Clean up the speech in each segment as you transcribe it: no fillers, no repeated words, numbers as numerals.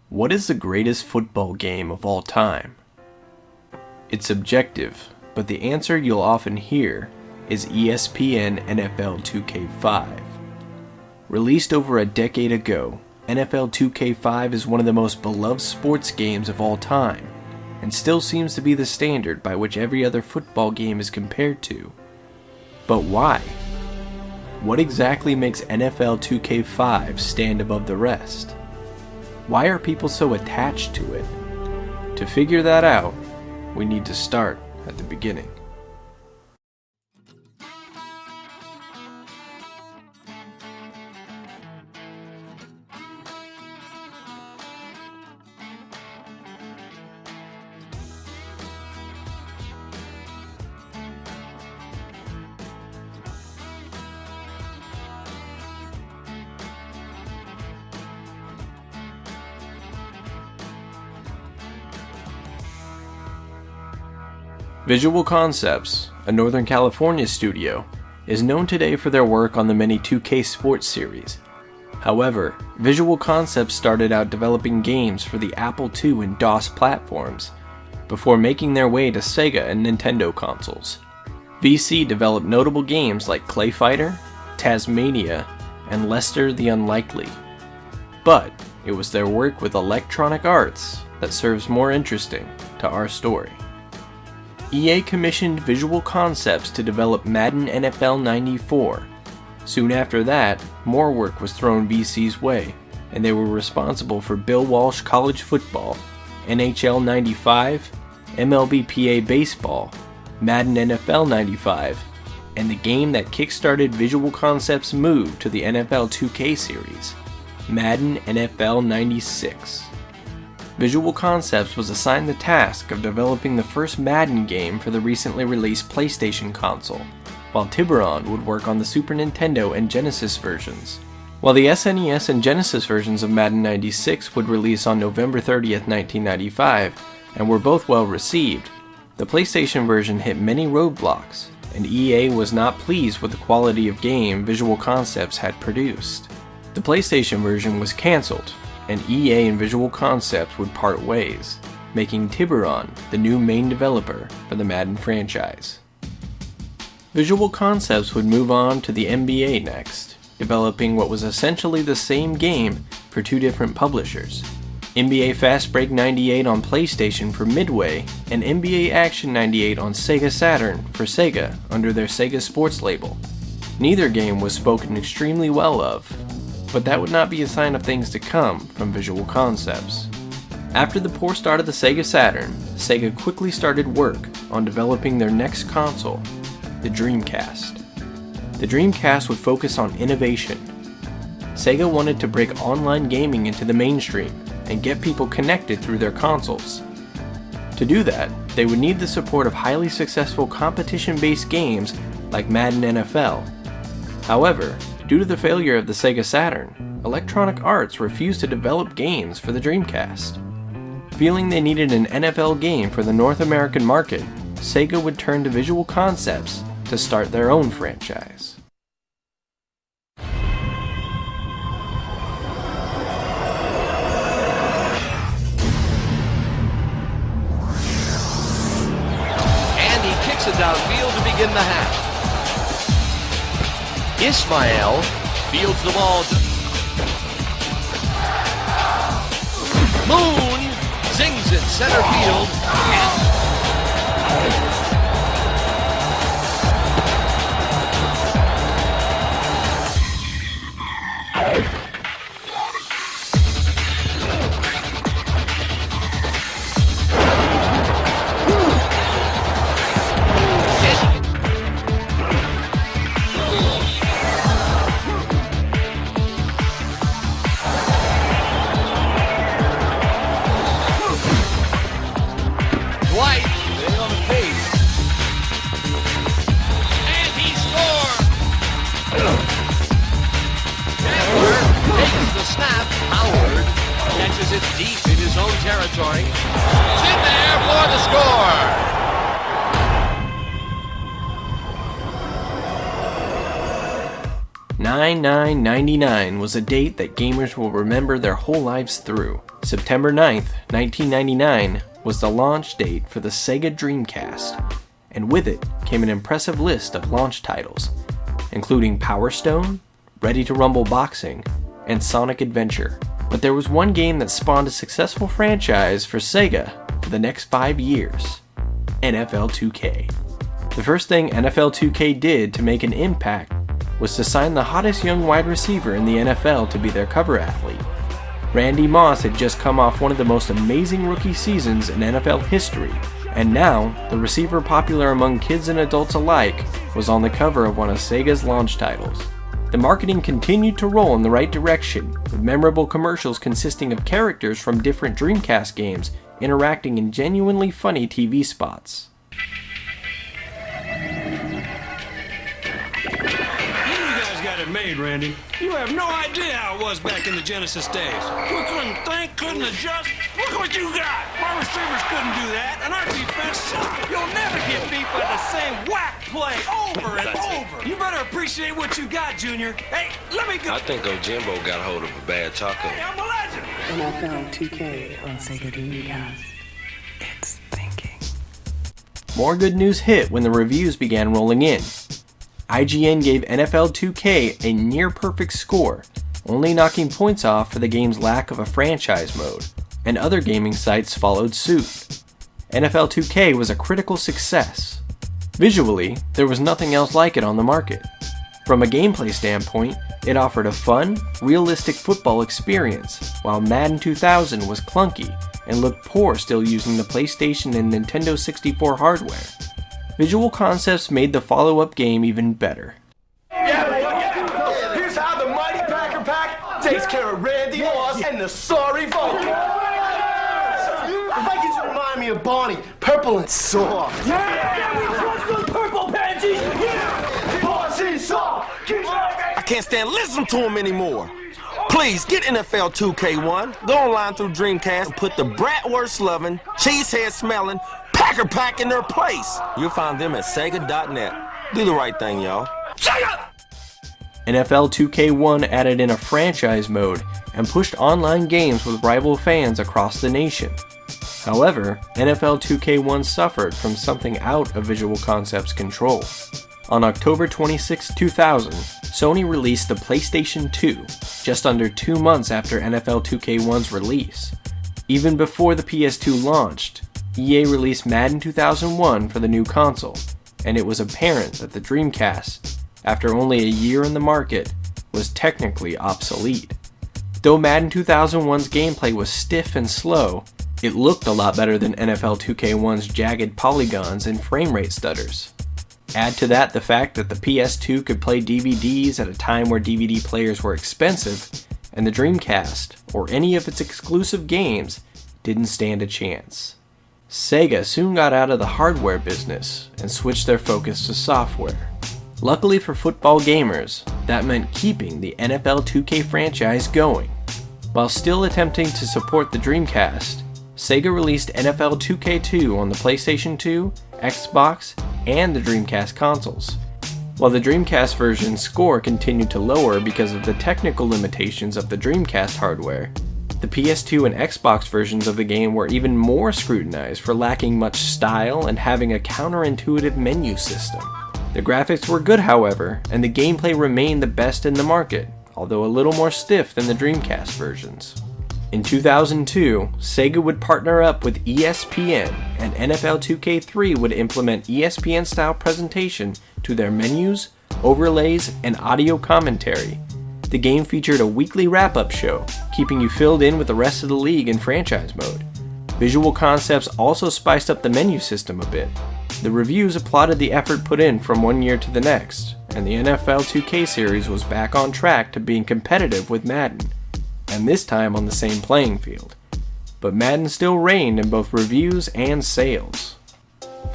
What is the greatest football game of all time? It's subjective, but the answer you'll often hear is ESPN NFL 2K5. Released over a decade ago, NFL 2K5 is one of the most beloved sports games of all time, and still seems to be the standard by which every other football game is compared to. But why? What exactly makes NFL 2K5 stand above the rest? Why are people so attached to it? To figure that out, we need to start at the beginning. Visual Concepts, a Northern California studio, is known today for their work on the many 2K sports series. However, Visual Concepts started out developing games for the Apple II and DOS platforms, before making their way to Sega and Nintendo consoles. VC developed notable games like Clay Fighter, Tasmania, and Lester the Unlikely. But it was their work with Electronic Arts that serves more interesting to our story. EA commissioned Visual Concepts to develop Madden NFL 94. Soon after that, more work was thrown VC's way, and they were responsible for Bill Walsh College Football, NHL 95, MLBPA Baseball, Madden NFL 95, and the game that kickstarted Visual Concepts' move to the NFL 2K series, Madden NFL 96. Visual Concepts was assigned the task of developing the first Madden game for the recently released PlayStation console, while Tiburon would work on the Super Nintendo and Genesis versions. While the SNES and Genesis versions of Madden 96 would release on November 30th, 1995, and were both well received, the PlayStation version hit many roadblocks, and EA was not pleased with the quality of game Visual Concepts had produced. The PlayStation version was cancelled, and EA and Visual Concepts would part ways, making Tiburon the new main developer for the Madden franchise. Visual Concepts would move on to the NBA next, developing what was essentially the same game for two different publishers, NBA Fast Break 98 on PlayStation for Midway, and NBA Action 98 on Sega Saturn for Sega under their Sega Sports label. Neither game was spoken extremely well of, but that would not be a sign of things to come from Visual Concepts. After the poor start of the Sega Saturn, Sega quickly started work on developing their next console, the Dreamcast. The Dreamcast would focus on innovation. Sega wanted to break online gaming into the mainstream and get people connected through their consoles. To do that, they would need the support of highly successful competition-based games like Madden NFL. However, due to the failure of the Sega Saturn, Electronic Arts refused to develop games for the Dreamcast. Feeling they needed an NFL game for the North American market, Sega would turn to Visual Concepts to start their own franchise. And he kicks it downfield to begin the half. Ismail fields the ball. Moon zings it center field. It deep in his own territory. It's in there for the score. 9/9/99 was a date that gamers will remember their whole lives through. September 9th, 1999 was the launch date for the Sega Dreamcast, and with it came an impressive list of launch titles, including Power Stone, Ready to Rumble Boxing, and Sonic Adventure. But there was one game that spawned a successful franchise for Sega for the next 5 years: NFL 2K. The first thing NFL 2K did to make an impact was to sign the hottest young wide receiver in the NFL to be their cover athlete. Randy Moss had just come off one of the most amazing rookie seasons in NFL history, and now the receiver popular among kids and adults alike was on the cover of one of Sega's launch titles. The marketing continued to roll in the right direction, with memorable commercials consisting of characters from different Dreamcast games interacting in genuinely funny TV spots. Made, Randy. You have no idea how it was back in the Genesis days. We couldn't think, couldn't adjust. Look what you got. My receivers couldn't do that, and our defense sucked. You'll never get beat by the same whack play over and over. You better appreciate what you got, Junior. Hey, let me go. I think old Jimbo got hold of a bad taco. Hey, I'm a legend. NFL 2K on Sega Dreamcast. It's thinking. More good news hit when the reviews began rolling in. IGN gave NFL 2K a near-perfect score, only knocking points off for the game's lack of a franchise mode, and other gaming sites followed suit. NFL 2K was a critical success. Visually, there was nothing else like it on the market. From a gameplay standpoint, it offered a fun, realistic football experience, while Madden 2000 was clunky and looked poor still using the PlayStation and Nintendo 64 hardware. Visual Concepts made the follow-up game even better. Yeah. Here's how the mighty Packer Pack takes care of Randy Moss and the sorry Vikings. The Vikings remind me of Barney, purple and soft. Yeah, we trust those purple pansies. Yeah, Moss is soft. I can't stand listening to him anymore. Please get NFL 2K1, go online through Dreamcast and put the bratwurst-loving, cheesehead-smelling Packer Pack in their place. You'll find them at Sega.net. Do the right thing, y'all. Sega! NFL 2K1 added in a franchise mode and pushed online games with rival fans across the nation. However, NFL 2K1 suffered from something out of Visual Concepts' control. On October 26, 2000, Sony released the PlayStation 2, just under 2 months after NFL 2K1's release. Even before the PS2 launched, EA released Madden 2001 for the new console, and it was apparent that the Dreamcast, after only a year in the market, was technically obsolete. Though Madden 2001's gameplay was stiff and slow, it looked a lot better than NFL 2K1's jagged polygons and frame rate stutters. Add to that the fact that the PS2 could play DVDs at a time where DVD players were expensive, and the Dreamcast, or any of its exclusive games, didn't stand a chance. Sega soon got out of the hardware business and switched their focus to software. Luckily for football gamers, that meant keeping the NFL 2K franchise going. While still attempting to support the Dreamcast, Sega released NFL 2K2 on the PlayStation 2, Xbox, and the Dreamcast consoles. While the Dreamcast version's score continued to lower because of the technical limitations of the Dreamcast hardware, the PS2 and Xbox versions of the game were even more scrutinized for lacking much style and having a counterintuitive menu system. The graphics were good, however, and the gameplay remained the best in the market, although a little more stiff than the Dreamcast versions. In 2002, Sega would partner up with ESPN, and NFL 2K3 would implement ESPN-style presentation to their menus, overlays, and audio commentary. The game featured a weekly wrap-up show, keeping you filled in with the rest of the league in franchise mode. Visual Concepts also spiced up the menu system a bit. The reviews applauded the effort put in from one year to the next, and the NFL 2K series was back on track to being competitive with Madden, and this time on the same playing field. But Madden still reigned in both reviews and sales.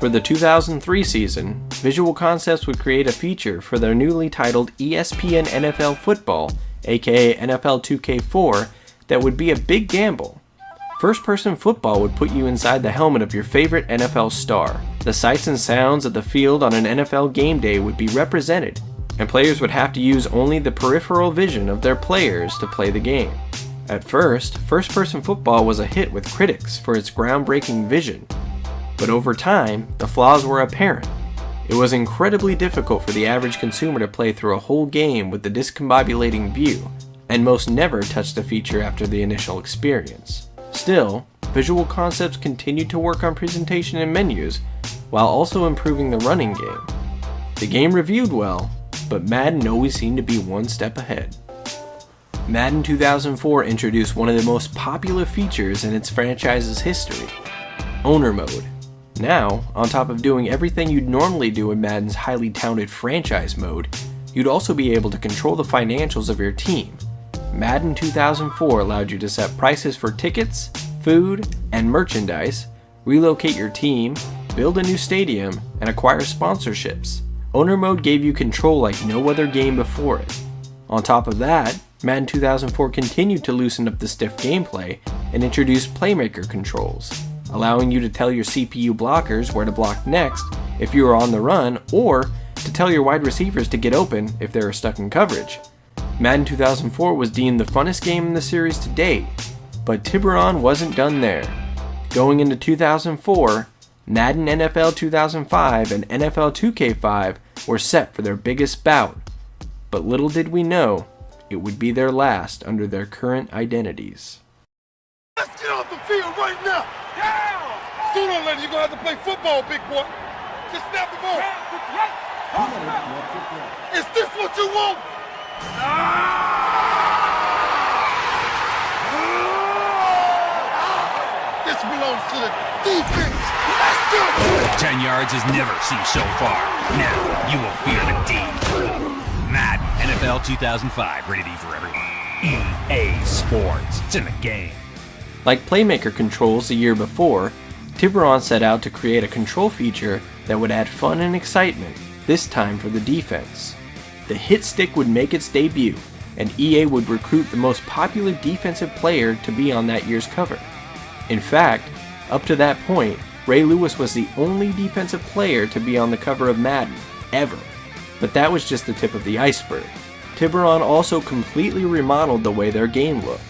For the 2003 season, Visual Concepts would create a feature for their newly titled ESPN NFL Football, aka NFL 2K4, that would be a big gamble. First-person football would put you inside the helmet of your favorite NFL star. The sights and sounds of the field on an NFL game day would be represented, and players would have to use only the peripheral vision of their players to play the game. At first, first-person football was a hit with critics for its groundbreaking vision, but over time, the flaws were apparent. It was incredibly difficult for the average consumer to play through a whole game with the discombobulating view, and most never touched the feature after the initial experience. Still, Visual Concepts continued to work on presentation and menus, while also improving the running game. The game reviewed well, but Madden always seemed to be one step ahead. Madden 2004 introduced one of the most popular features in its franchise's history, Owner Mode. Now, on top of doing everything you'd normally do in Madden's highly touted franchise mode, you'd also be able to control the financials of your team. Madden 2004 allowed you to set prices for tickets, food, and merchandise, relocate your team, build a new stadium, and acquire sponsorships. Owner Mode gave you control like no other game before it. On top of that, Madden 2004 continued to loosen up the stiff gameplay and introduced playmaker controls, allowing you to tell your CPU blockers where to block next if you are on the run, or to tell your wide receivers to get open if they are stuck in coverage. Madden 2004 was deemed the funnest game in the series to date, but Tiburon wasn't done there. Going into 2004, Madden NFL 2005 and NFL 2K5 were set for their biggest bout, but little did we know it would be their last under their current identities. Let's get off the field right now! Yeah! Sooner or later you're gonna have to play football, big boy. Just snap the ball. Is this what you want? This belongs to the defense. Let's do it! 10 yards has never seemed so far. Now you will fear the deep. Madden NFL 2005, rated E for everyone. EA Sports. It's in the game. Like Playmaker controls the year before, Tiburon set out to create a control feature that would add fun and excitement, this time for the defense. The hit stick would make its debut, and EA would recruit the most popular defensive player to be on that year's cover. In fact, up to that point, Ray Lewis was the only defensive player to be on the cover of Madden, ever. But that was just the tip of the iceberg. Tiburon also completely remodeled the way their game looked.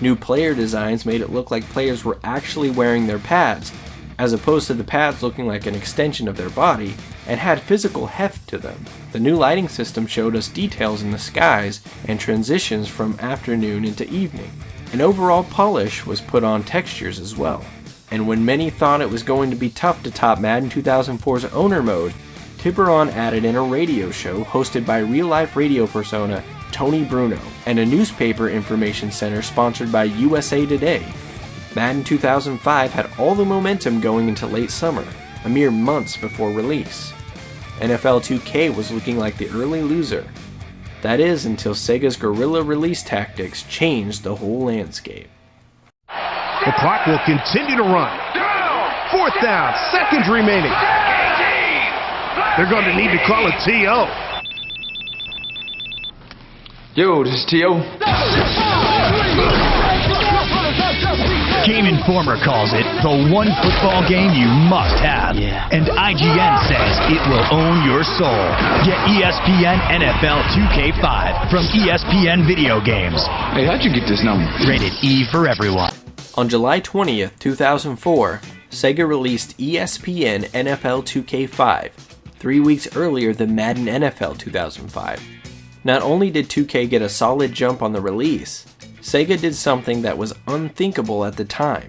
New player designs made it look like players were actually wearing their pads, as opposed to the pads looking like an extension of their body, and had physical heft to them. The new lighting system showed us details in the skies and transitions from afternoon into evening. An overall polish was put on textures as well. And when many thought it was going to be tough to top Madden 2004's Owner Mode, Tiburon added in a radio show hosted by real-life radio persona Tony Bruno, and a newspaper information center sponsored by USA Today. Madden 2005 had all the momentum going into late summer, a mere months before release. NFL 2K was looking like the early loser. That is, until Sega's guerrilla release tactics changed the whole landscape. The clock will continue to run. 4th down, seconds remaining. They're going to need to call a TO. Yo, this is T.O. Game Informer calls it the one football game you must have. Yeah. And IGN says it will own your soul. Get ESPN NFL 2K5 from ESPN Video Games. Hey, how'd you get this number? Rated E for everyone. On July 20th, 2004, Sega released ESPN NFL 2K5, 3 weeks earlier than Madden NFL 2005. Not only did 2K get a solid jump on the release, Sega did something that was unthinkable at the time.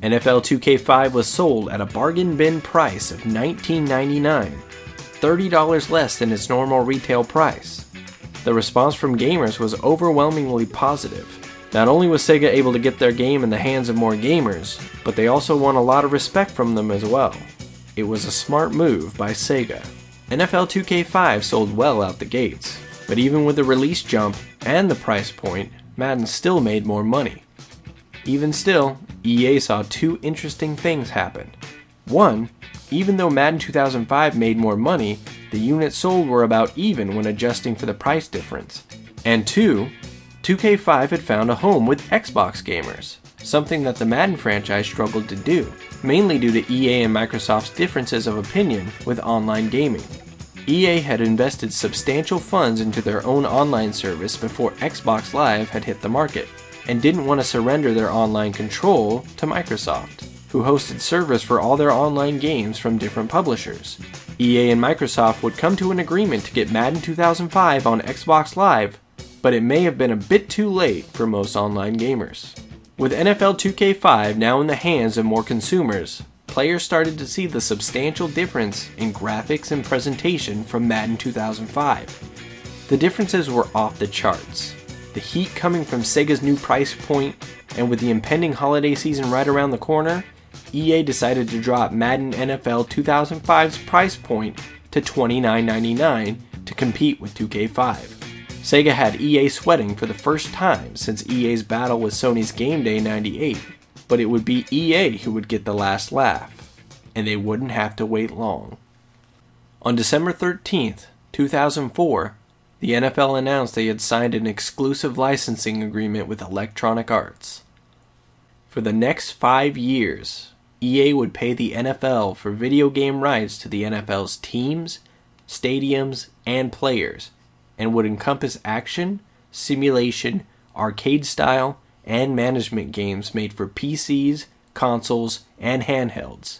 NFL 2K5 was sold at a bargain bin price of $19.99, $30 less than its normal retail price. The response from gamers was overwhelmingly positive. Not only was Sega able to get their game in the hands of more gamers, but they also won a lot of respect from them as well. It was a smart move by Sega. NFL 2K5 sold well out the gates, but even with the release jump and the price point, Madden still made more money. Even still, EA saw two interesting things happen. One, even though Madden 2005 made more money, the units sold were about even when adjusting for the price difference. And two, 2K5 had found a home with Xbox gamers, something that the Madden franchise struggled to do, mainly due to EA and Microsoft's differences of opinion with online gaming. EA had invested substantial funds into their own online service before Xbox Live had hit the market. and didn't want to surrender their online control to Microsoft, who hosted servers for all their online games from different publishers. EA and Microsoft would come to an agreement to get Madden 2005 on Xbox Live, but it may have been a bit too late for most online gamers. With NFL 2K5 now in the hands of more consumers, players started to see the substantial difference in graphics and presentation from Madden 2005. The differences were off the charts. The heat coming from Sega's new price point, and with the impending holiday season right around the corner, EA decided to drop Madden NFL 2005's price point to $29.99 to compete with 2K5. Sega had EA sweating for the first time since EA's battle with Sony's Game Day 98, but it would be EA who would get the last laugh, and they wouldn't have to wait long. On December 13th, 2004, the NFL announced they had signed an exclusive licensing agreement with Electronic Arts. For the next 5 years, EA would pay the NFL for video game rights to the NFL's teams, stadiums, and players, and would encompass action, simulation, arcade-style, and management games made for PCs, consoles, and handhelds.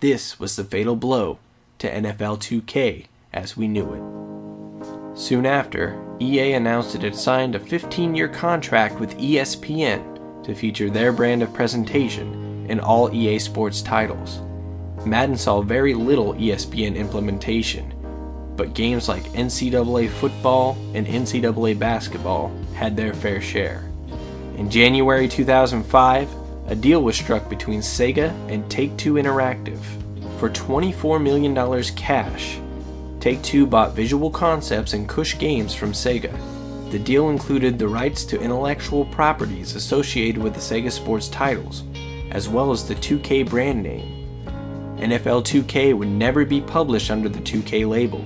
This was the fatal blow to NFL 2K as we knew it. Soon after, EA announced it had signed a 15-year contract with ESPN to feature their brand of presentation in all EA Sports titles. Madden saw very little ESPN implementation, but games like NCAA football and NCAA basketball had their fair share. In January 2005, a deal was struck between Sega and Take-Two Interactive. For $24 million cash, Take-Two bought Visual Concepts and Cush Games from Sega. The deal included the rights to intellectual properties associated with the Sega Sports titles, as well as the 2K brand name. NFL 2K would never be published under the 2K label.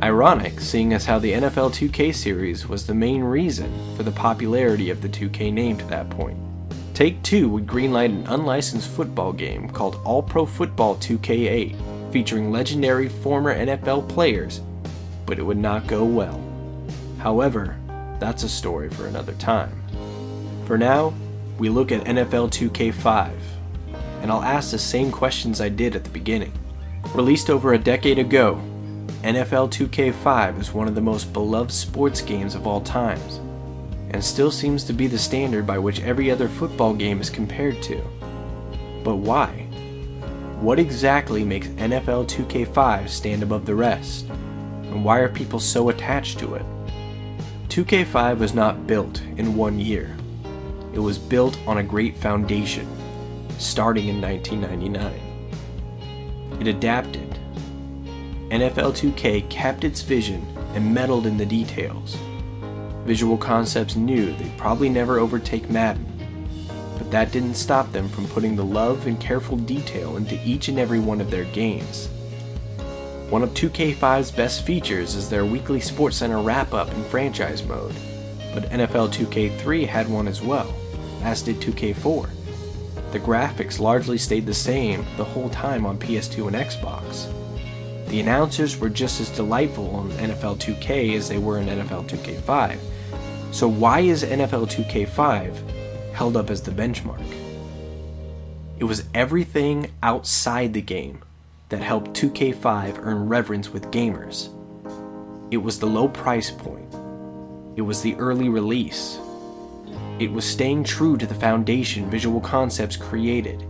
Ironic, seeing as how the NFL 2K series was the main reason for the popularity of the 2K name to that point. Take-Two would greenlight an unlicensed football game called All-Pro Football 2K8, featuring legendary former NFL players, but it would not go well. However, that's a story for another time. For now, we look at NFL 2K5, and I'll ask the same questions I did at the beginning. Released over a decade ago, NFL 2K5 is one of the most beloved sports games of all times, and still seems to be the standard by which every other football game is compared to. But why? What exactly makes NFL 2K5 stand above the rest, and why are people so attached to it? 2K5 was not built in 1 year. It was built on a great foundation, starting in 1999. It adapted. NFL 2K kept its vision and meddled in the details. Visual Concepts knew they'd probably never overtake Madden, but that didn't stop them from putting the love and careful detail into each and every one of their games. One of 2K5's best features is their weekly SportsCenter wrap-up in franchise mode, but NFL 2K3 had one as well, as did 2K4. The graphics largely stayed the same the whole time on PS2 and Xbox. The announcers were just as delightful on NFL 2K as they were in NFL 2K5. So why is NFL 2K5 held up as the benchmark? It was everything outside the game that helped 2K5 earn reverence with gamers. It was the low price point. It was the early release. It was staying true to the foundation Visual Concepts created.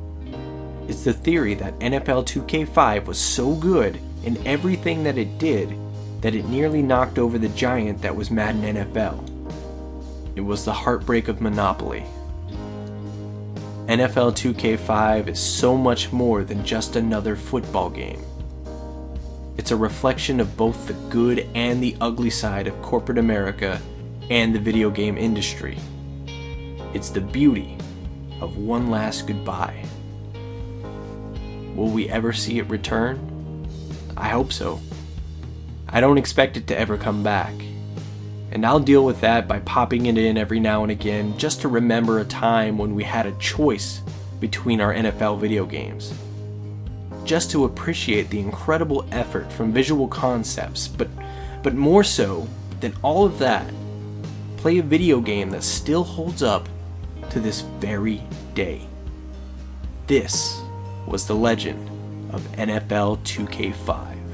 It's the theory that NFL 2K5 was so good in everything that it did that it nearly knocked over the giant that was Madden NFL. It was the heartbreak of monopoly. NFL 2K5 is so much more than just another football game. It's a reflection of both the good and the ugly side of corporate America and the video game industry. It's the beauty of one last goodbye. Will we ever see it return? I hope so. I don't expect it to ever come back. And I'll deal with that by popping it in every now and again just to remember a time when we had a choice between our NFL video games. Just to appreciate the incredible effort from Visual Concepts, but more so than all of that, play a video game that still holds up to this very day. This was the legend of NFL 2K5.